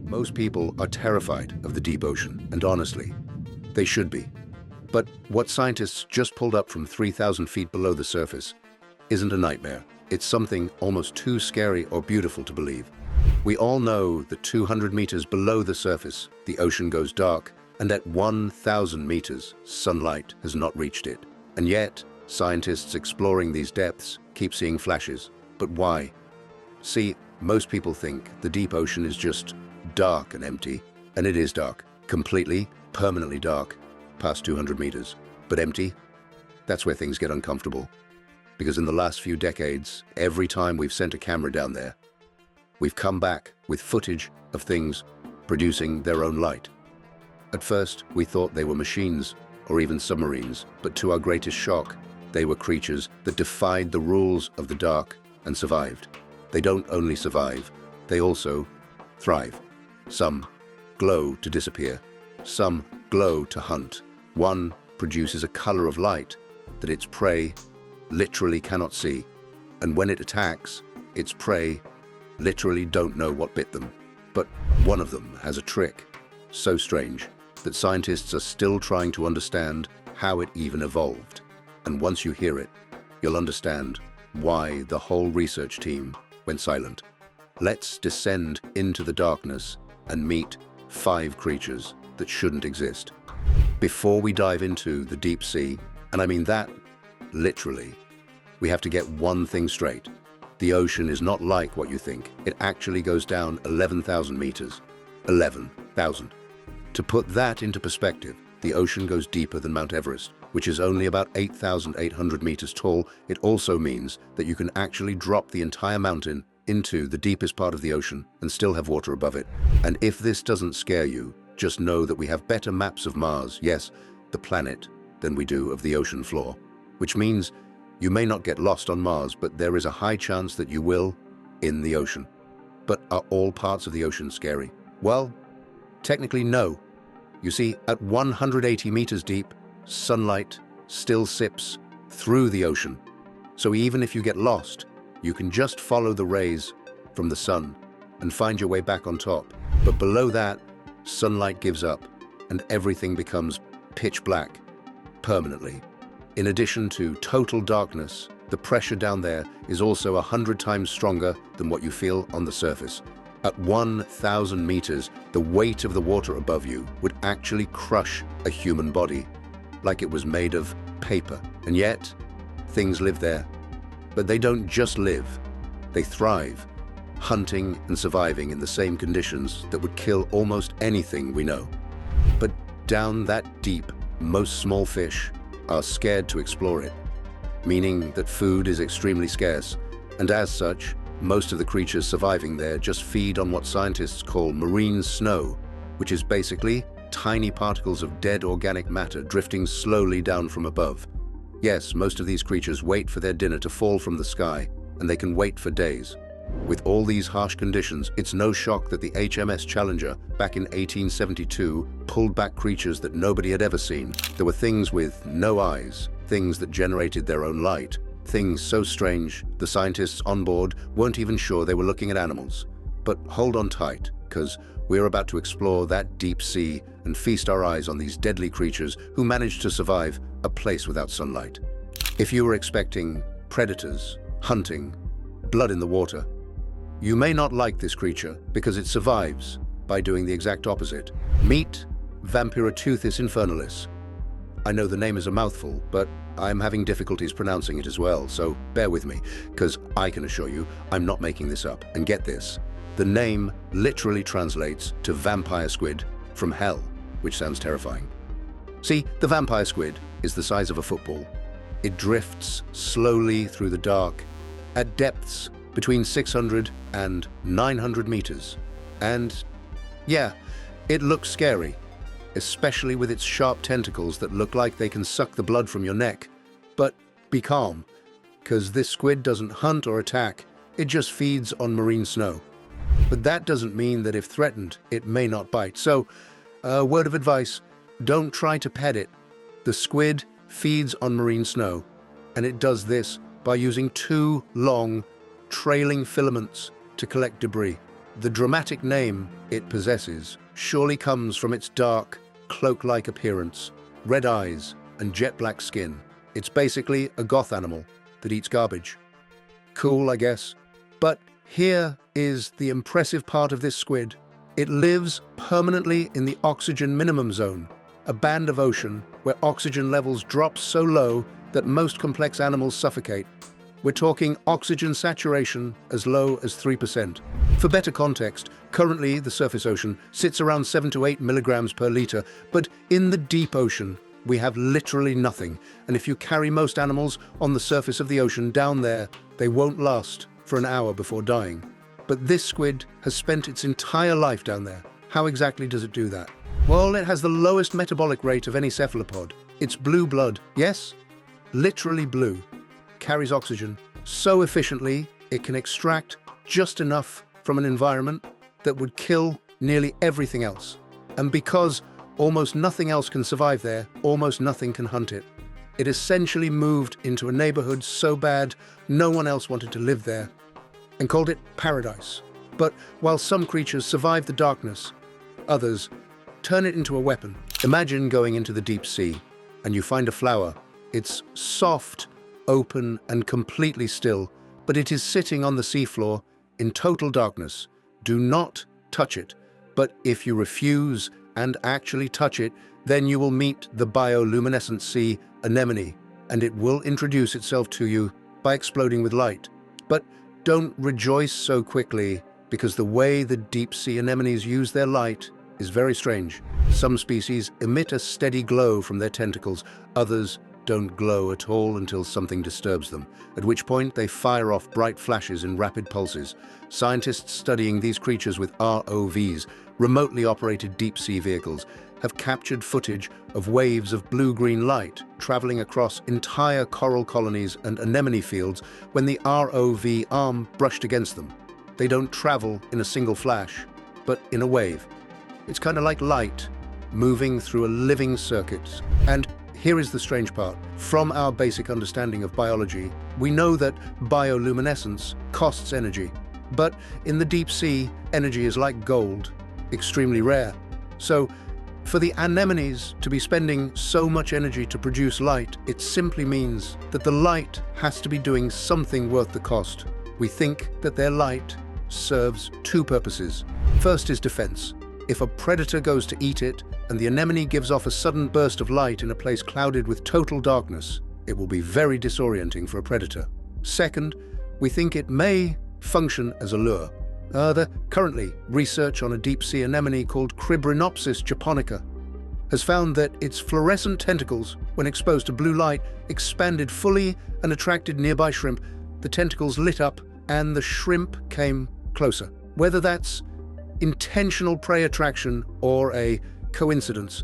Most people are terrified of the deep ocean, and honestly, they should be. But what scientists just pulled up from 3,000 feet below the surface isn't a nightmare. It's something almost too scary or beautiful to believe. We all know that 200 meters below the surface, the ocean goes dark, and at 1,000 meters, sunlight has not reached it. And yet, scientists exploring these depths keep seeing flashes. But why? See, most people think the deep ocean is just dark and empty, and it is dark, completely, permanently dark, past 200 meters. But empty? That's where things get uncomfortable. Because in the last few decades, every time we've sent a camera down there, we've come back with footage of things producing their own light. At first, we thought they were machines or even submarines, but to our greatest shock, they were creatures that defied the rules of the dark and survived. They don't only survive, they also thrive. Some glow to disappear, some glow to hunt. One produces a color of light that its prey literally cannot see, and when it attacks, its prey literally don't know what bit them. But one of them has a trick so strange that scientists are still trying to understand how it even evolved. And once you hear it, you'll understand why the whole research team went silent. Let's descend into the darkness and meet 5 creatures that shouldn't exist. Before we dive into the deep sea, and I mean that literally, we have to get one thing straight. The ocean is not like what you think. It actually goes down 11,000 meters. 11,000. To put that into perspective, the ocean goes deeper than Mount Everest, which is only about 8,800 meters tall. It also means that you can actually drop the entire mountain into the deepest part of the ocean and still have water above it. And if this doesn't scare you, just know that we have better maps of Mars, yes, the planet, than we do of the ocean floor. Which means you may not get lost on Mars, but there is a high chance that you will in the ocean. But are all parts of the ocean scary? Well, technically no. You see, at 180 meters deep, sunlight still sips through the ocean. So even if you get lost, you can just follow the rays from the sun and find your way back on top. But below that, sunlight gives up and everything becomes pitch black permanently. In addition to total darkness, the pressure down there is also 100 times stronger than what you feel on the surface. At 1,000 meters, the weight of the water above you would actually crush a human body, like it was made of paper. And yet, things live there. But they don't just live, they thrive, hunting and surviving in the same conditions that would kill almost anything we know. But down that deep, most small fish are scared to explore it, meaning that food is extremely scarce, and as such, most of the creatures surviving there just feed on what scientists call marine snow, which is basically tiny particles of dead organic matter drifting slowly down from above. Yes, most of these creatures wait for their dinner to fall from the sky, and they can wait for days. With all these harsh conditions, it's no shock that the HMS Challenger back in 1872 pulled back creatures that nobody had ever seen. There were things with no eyes, things that generated their own light, things so strange the scientists on board weren't even sure they were looking at animals. But hold on tight, because we're about to explore that deep sea and feast our eyes on these deadly creatures who managed to survive a place without sunlight. If you were expecting predators, hunting, blood in the water, you may not like this creature because it survives by doing the exact opposite. Meet Vampiroteuthis infernalis. I know the name is a mouthful, but I'm having difficulties pronouncing it as well, so bear with me, because I can assure you I'm not making this up. And get this, the name literally translates to vampire squid from hell, which sounds terrifying. See, the vampire squid is the size of a football. It drifts slowly through the dark at depths between 600 and 900 meters. And yeah, it looks scary, especially with its sharp tentacles that look like they can suck the blood from your neck. But be calm, because this squid doesn't hunt or attack, it just feeds on marine snow. But that doesn't mean that if threatened, it may not bite. So, a word of advice, don't try to pet it. The squid feeds on marine snow, and it does this by using 2 long, trailing filaments to collect debris. The dramatic name it possesses surely comes from its dark, cloak-like appearance, red eyes, and jet-black skin. It's basically a goth animal that eats garbage. Cool, I guess. But here is the impressive part of this squid. It lives permanently in the oxygen minimum zone, a band of ocean where oxygen levels drop so low that most complex animals suffocate. We're talking oxygen saturation as low as 3%. For better context, currently the surface ocean sits around 7 to 8 milligrams per liter, but in the deep ocean, we have literally nothing. And if you carry most animals on the surface of the ocean down there, they won't last for an hour before dying. But this squid has spent its entire life down there. How exactly does it do that? Well, it has the lowest metabolic rate of any cephalopod. It's blue blood, yes, literally blue, carries oxygen so efficiently it can extract just enough from an environment that would kill nearly everything else. And because almost nothing else can survive there, almost nothing can hunt it. It essentially moved into a neighborhood so bad no one else wanted to live there and called it paradise. But while some creatures survive the darkness, others turn it into a weapon. Imagine going into the deep sea and you find a flower. It's soft, open, and completely still, but it is sitting on the seafloor in total darkness. Do not touch it. But if you refuse and actually touch it, then you will meet the bioluminescent sea anemone, and it will introduce itself to you by exploding with light. But don't rejoice so quickly, because the way the deep-sea anemones use their light is very strange. Some species emit a steady glow from their tentacles, others don't glow at all until something disturbs them, at which point they fire off bright flashes in rapid pulses. Scientists studying these creatures with ROVs, remotely operated deep-sea vehicles, have captured footage of waves of blue-green light traveling across entire coral colonies and anemone fields when the ROV arm brushed against them. They don't travel in a single flash, but in a wave. It's kind of like light moving through a living circuit. And here is the strange part. From our basic understanding of biology, we know that bioluminescence costs energy. But in the deep sea, energy is like gold, extremely rare. So, for the anemones to be spending so much energy to produce light, it simply means that the light has to be doing something worth the cost. We think that their light serves two purposes. First is defense. If a predator goes to eat it, and the anemone gives off a sudden burst of light in a place clouded with total darkness, it will be very disorienting for a predator. Second, we think it may function as a lure. Currently, research on a deep-sea anemone called Cribrinopsis japonica has found that its fluorescent tentacles, when exposed to blue light, expanded fully and attracted nearby shrimp. The tentacles lit up and the shrimp came closer. Whether that's intentional prey attraction or a coincidence,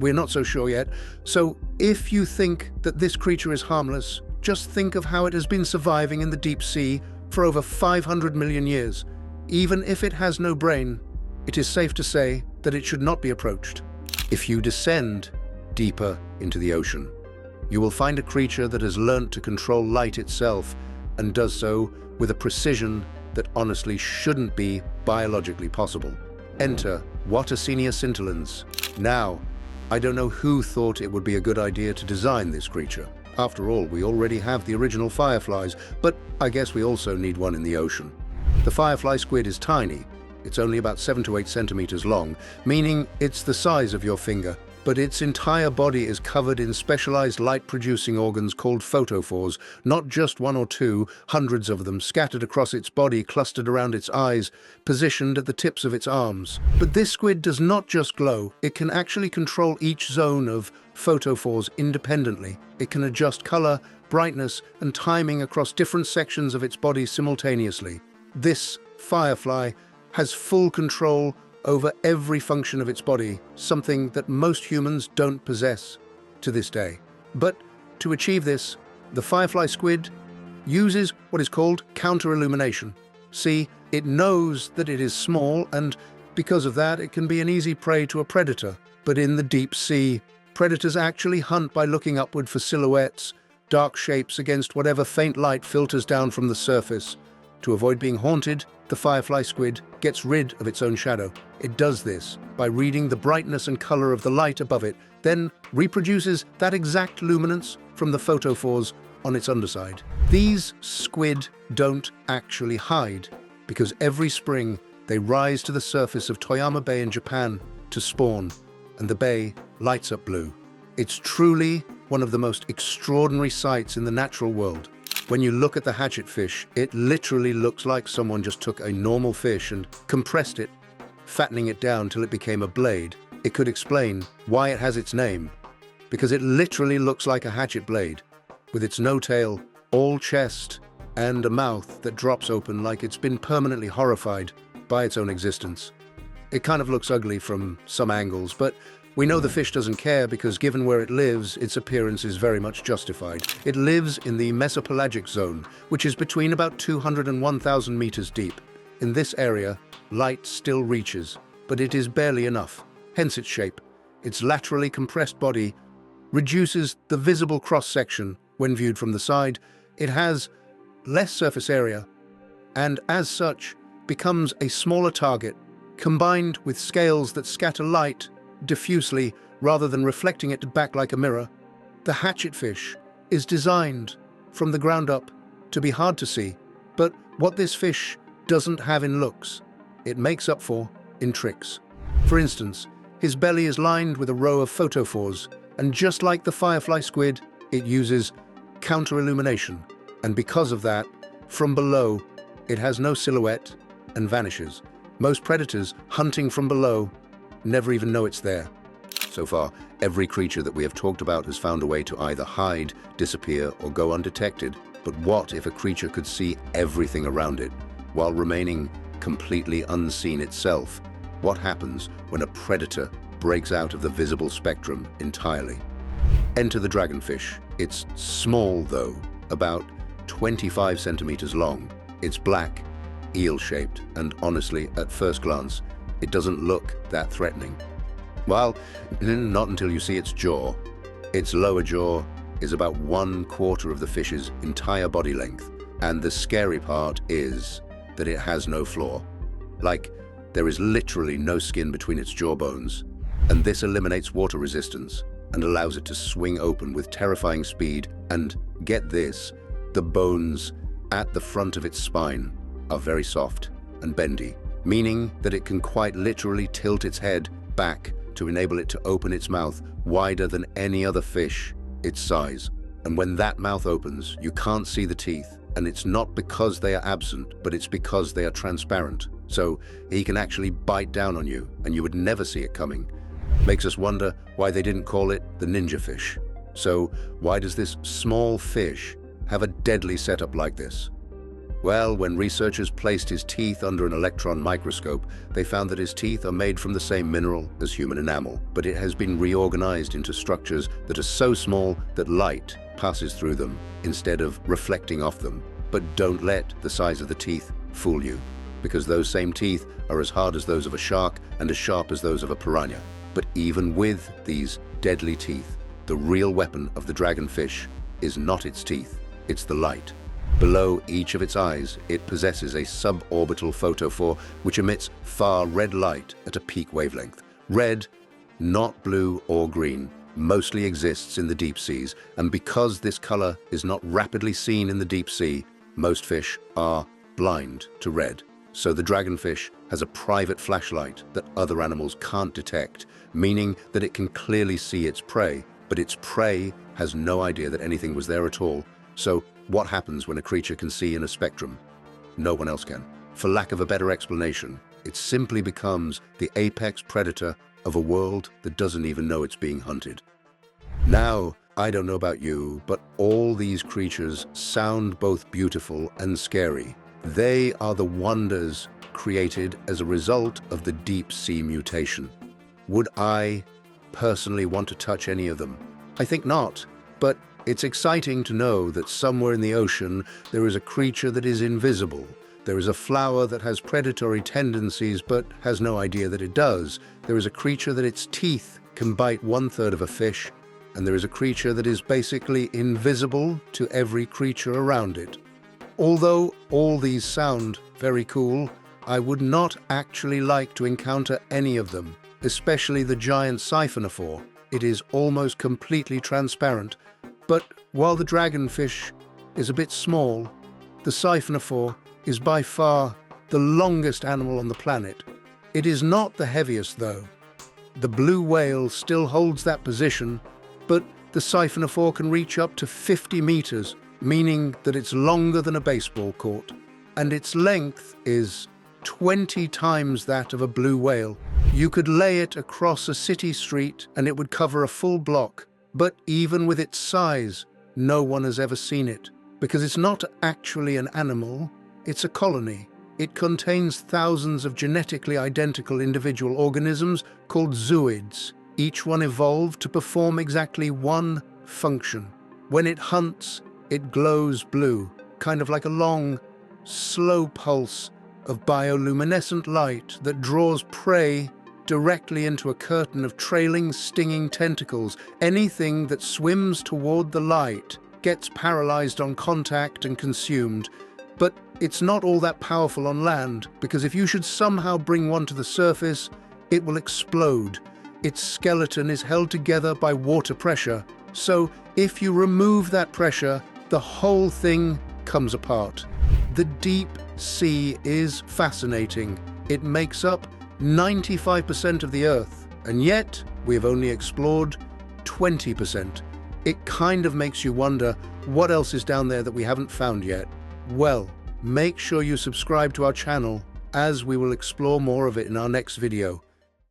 we're not so sure yet. So if you think that this creature is harmless, just think of how it has been surviving in the deep sea for over 500 million years. Even if it has no brain, it is safe to say that it should not be approached. If you descend deeper into the ocean, you will find a creature that has learnt to control light itself and does so with a precision that honestly shouldn't be biologically possible. Enter Wattersinia scintillans. Now, I don't know who thought it would be a good idea to design this creature. After all, we already have the original fireflies, but I guess we also need one in the ocean. The firefly squid is tiny. It's only about 7 to 8 centimeters long, meaning it's the size of your finger. But its entire body is covered in specialized light-producing organs called photophores, not just one or two, hundreds of them scattered across its body, clustered around its eyes, positioned at the tips of its arms. But this squid does not just glow, it can actually control each zone of photophores independently. It can adjust color, brightness, and timing across different sections of its body simultaneously. This firefly has full control over every function of its body, something that most humans don't possess to this day. But to achieve this, the firefly squid uses what is called counter-illumination. See, it knows that it is small, and because of that, it can be an easy prey to a predator. But in the deep sea, predators actually hunt by looking upward for silhouettes, dark shapes against whatever faint light filters down from the surface. To avoid being haunted, the firefly squid gets rid of its own shadow. It does this by reading the brightness and color of the light above it, then reproduces that exact luminance from the photophores on its underside. These squid don't actually hide, because every spring they rise to the surface of Toyama Bay in Japan to spawn, and the bay lights up blue. It's truly one of the most extraordinary sights in the natural world. When you look at the hatchetfish, it literally looks like someone just took a normal fish and compressed it, fattening it down till it became a blade. It could explain why it has its name, because it literally looks like a hatchet blade, with its no tail, all chest, and a mouth that drops open like it's been permanently horrified by its own existence. It kind of looks ugly from some angles, but we know the fish doesn't care because given where it lives, its appearance is very much justified. It lives in the mesopelagic zone, which is between about 200 and 1,000 meters deep. In this area, light still reaches, but it is barely enough, hence its shape. Its laterally compressed body reduces the visible cross-section when viewed from the side. It has less surface area, and as such, becomes a smaller target, combined with scales that scatter light diffusely rather than reflecting it back like a mirror. The hatchetfish is designed from the ground up to be hard to see, but what this fish doesn't have in looks, it makes up for in tricks. For instance, his belly is lined with a row of photophores, and just like the firefly squid, it uses counter-illumination, and because of that, from below, it has no silhouette and vanishes. Most predators hunting from below never even know it's there. So far, every creature that we have talked about has found a way to either hide, disappear, or go undetected. But what if a creature could see everything around it, while remaining completely unseen itself? What happens when a predator breaks out of the visible spectrum entirely? Enter the dragonfish. It's small though, about 25 centimeters long. It's black, eel-shaped, and honestly, at first glance, it doesn't look that threatening. Well, not until you see its jaw. Its lower jaw is about 1/4 of the fish's entire body length, and the scary part is that it has no floor. Like, there is literally no skin between its jaw bones, and this eliminates water resistance and allows it to swing open with terrifying speed. And get this, the bones at the front of its spine are very soft and bendy, meaning that it can quite literally tilt its head back to enable it to open its mouth wider than any other fish its size. And when that mouth opens, you can't see the teeth, and it's not because they are absent, but it's because they are transparent. So he can actually bite down on you, and you would never see it coming. Makes us wonder why they didn't call it the ninja fish. So why does this small fish have a deadly setup like this? Well, when researchers placed his teeth under an electron microscope, they found that his teeth are made from the same mineral as human enamel, but it has been reorganized into structures that are so small that light passes through them instead of reflecting off them. But don't let the size of the teeth fool you, because those same teeth are as hard as those of a shark and as sharp as those of a piranha. But even with these deadly teeth, the real weapon of the dragonfish is not its teeth, it's the light. Below each of its eyes, it possesses a suborbital photophore which emits far red light at a peak wavelength. Red, not blue or green, mostly exists in the deep seas, and because this color is not rapidly seen in the deep sea, most fish are blind to red. So the dragonfish has a private flashlight that other animals can't detect, meaning that it can clearly see its prey, but its prey has no idea that anything was there at all. So what happens when a creature can see in a spectrum? No one else can. For lack of a better explanation, it simply becomes the apex predator of a world that doesn't even know it's being hunted. Now, I don't know about you, but all these creatures sound both beautiful and scary. They are the wonders created as a result of the deep sea mutation. Would I personally want to touch any of them? I think not, but it's exciting to know that somewhere in the ocean there is a creature that is invisible. There is a flower that has predatory tendencies but has no idea that it does. There is a creature that its teeth can bite 1/3 of a fish, and there is a creature that is basically invisible to every creature around it. Although all these sound very cool, I would not actually like to encounter any of them, especially the giant siphonophore. It is almost completely transparent, but while the dragonfish is a bit small, the siphonophore is by far the longest animal on the planet. It is not the heaviest, though. The blue whale still holds that position, but the siphonophore can reach up to 50 meters, meaning that it's longer than a baseball court, and its length is 20 times that of a blue whale. You could lay it across a city street and it would cover a full block, but even with its size, no one has ever seen it, because it's not actually an animal, it's a colony. It contains thousands of genetically identical individual organisms called zooids. Each one evolved to perform exactly one function. When it hunts, it glows blue, kind of like a long, slow pulse of bioluminescent light that draws prey directly into a curtain of trailing, stinging tentacles. Anything that swims toward the light gets paralyzed on contact and consumed. But it's not all that powerful on land, because if you should somehow bring one to the surface, it will explode. Its skeleton is held together by water pressure, so if you remove that pressure, the whole thing comes apart. The deep sea is fascinating. It makes up 95% of the Earth, and yet we've only explored 20%. It kind of makes you wonder what else is down there that we haven't found yet. Well, make sure you subscribe to our channel, as we will explore more of it in our next video.